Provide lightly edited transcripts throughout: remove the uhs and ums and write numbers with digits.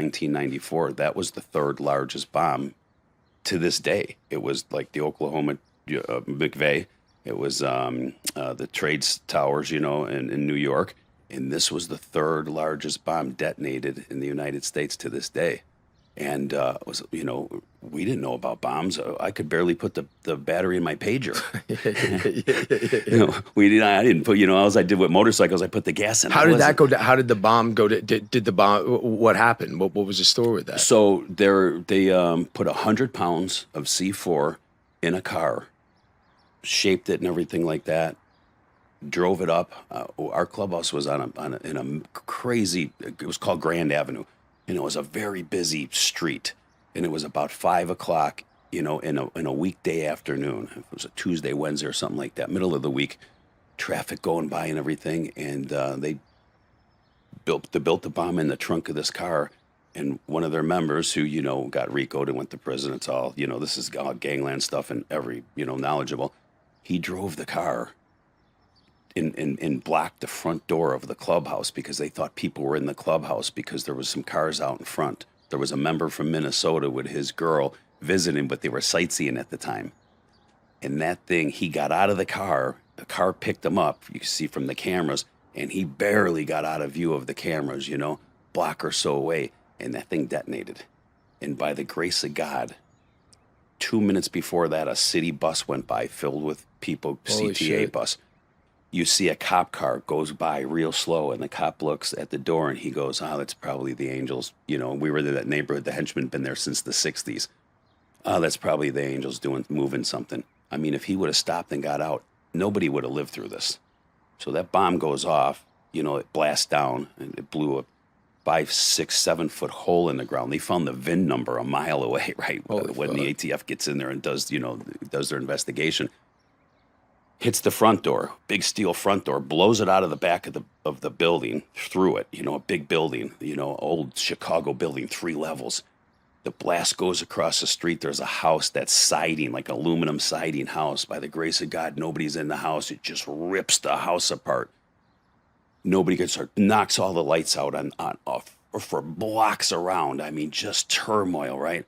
1994. That was the third largest bomb to this day. It was like the Oklahoma McVeigh. It was the trades towers, in New York. And this was the third largest bomb detonated in the United States to this day. And we didn't know about bombs. I could barely put the battery in my pager. I didn't put. All I did with motorcycles, I put the gas in. How did that go down? How did the bomb go? Did the bomb? What happened? What was the story with that? So they put 100 pounds of C4 in a car, shaped it and everything like that. Drove it up. Our clubhouse was in a crazy. It was called Grand Avenue. And it was a very busy street, and it was about 5 o'clock, in a weekday afternoon. It was a Tuesday, Wednesday, or something like that, middle of the week. Traffic going by and everything, and they built the bomb in the trunk of this car. And one of their members, who got RICO'd and went to prison. It's all this is all gangland stuff, and every knowledgeable. He drove the car. And blocked the front door of the clubhouse because they thought people were in the clubhouse because there was some cars out in front. There was a member from Minnesota with his girl visiting, but they were sightseeing at the time. And that thing, he got out of the car picked him up, you can see from the cameras, and he barely got out of view of the cameras, block or so away, and that thing detonated. And by the grace of God, 2 minutes before that, a city bus went by filled with people, Holy CTA shit. bus. You see a cop car goes by real slow, and the cop looks at the door, and he goes, that's probably the Angels. We were in that neighborhood. The henchmen been there since the 60s. That's probably the Angels moving something. I mean, if he would have stopped and got out, nobody would have lived through this. So that bomb goes off, it blasts down, and it blew a 5, 6, 7 foot hole in the ground. They found the VIN number a mile away, right? When the ATF gets in there and does their investigation. Hits the front door, big steel front door, blows it out of the back of the building, through it, a big building, old Chicago building, 3 levels. The blast goes across the street. There's a house that's siding, like aluminum siding house. By the grace of God, nobody's in the house. It just rips the house apart. Nobody gets hurt, knocks all the lights out on off for blocks around. I mean, just turmoil, right?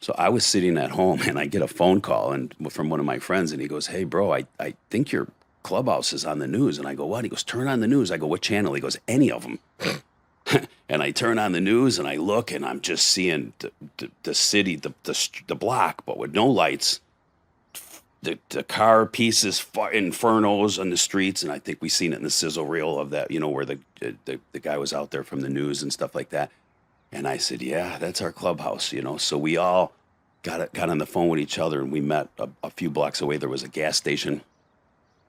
So I was sitting at home, and I get a phone call from one of my friends, and he goes, "Hey, bro, I think your clubhouse is on the news." And I go, "What?" He goes, "Turn on the news." I go, "What channel?" He goes, "Any of them." And I turn on the news, and I look, and I'm just seeing the city, the block, but with no lights, the car pieces, infernos on the streets. And I think we seen it in the sizzle reel of that, where the guy was out there from the news and stuff like that. And I said, "Yeah, that's our clubhouse," So we all got on the phone with each other, and we met a few blocks away. There was a gas station,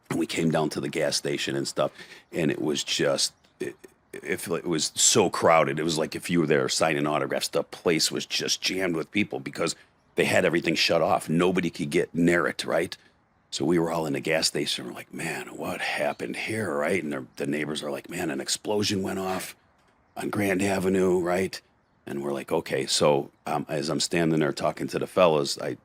and we came down to the gas station and stuff. And it was just, it was so crowded. It was like if you were there signing autographs, the place was just jammed with people because they had everything shut off. Nobody could get near it, right? So we were all in the gas station. We're like, "Man, what happened here?" Right? And the neighbors are like, "Man, an explosion went off on Grand Avenue," right? And we're like, okay. So as I'm standing there talking to the fellas, I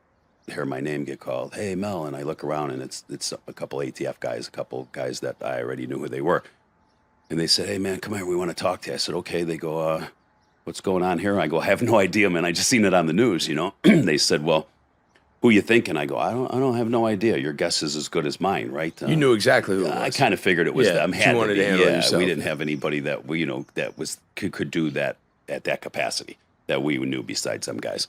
hear my name get called. "Hey, Mel," and I look around, and it's a couple ATF guys, a couple guys that I already knew who they were. And they said, "Hey, man, come here. We want to talk to you." I said, "Okay." They go, "What's going on here?" I go, "I have no idea, man. I just seen it on the news, They said, "Well, who you thinking?" I go, I don't have no idea. Your guess is as good as mine, right?" You knew exactly who it was. I kind of figured it was them. You wanted to handle it yourself. We didn't have anybody that could do that at that capacity that we knew besides them guys.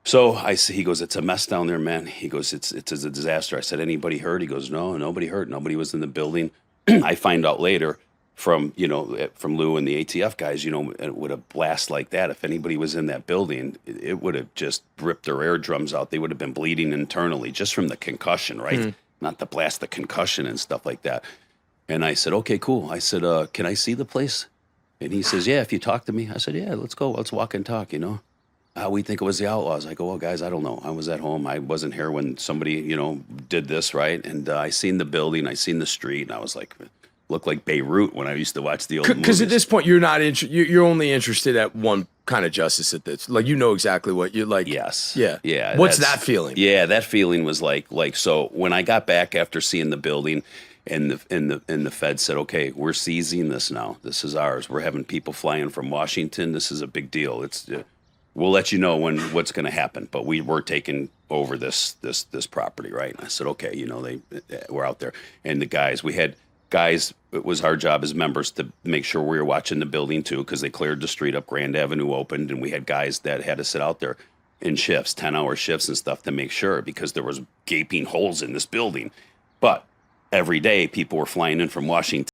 So he goes, "It's a mess down there, man." He goes, it's a disaster." I said, "Anybody hurt?" He goes, "No, nobody hurt. Nobody was in the building." I find out later from Lou and the ATF guys, with a blast like that, if anybody was in that building, it would have just ripped their eardrums out. They would have been bleeding internally just from the concussion, right? Not the blast, the concussion and stuff like that. And I said, "Okay, cool." I said, "Can I see the place?" And he says, "Yeah, if you talk to me." I said, "Yeah, let's go. Let's walk and talk, We think it was the Outlaws." I go, "Well, guys, I don't know. I was at home. I wasn't here when somebody, did this, right?" And I seen the building. I seen the street. And I was like, looked like Beirut when I used to watch the old movies. Because at this point, you're only interested at one kind of justice at this. Like, exactly what you're like. Yes. Yeah. Yeah. What's that feeling? Yeah, that feeling was like, so when I got back after seeing the building, And the Fed said, okay, we're seizing this now. This is ours. We're having people flying from Washington. This is a big deal. We'll let you know what's going to happen, but we're taking over this property, right? And I said, okay, we're out there, and we had guys. It was our job as members to make sure we were watching the building too, because they cleared the street up. Grand Avenue opened, and we had guys that had to sit out there in shifts, 10-hour shifts and stuff to make sure, because there was gaping holes in this building. But every day, people were flying in from Washington.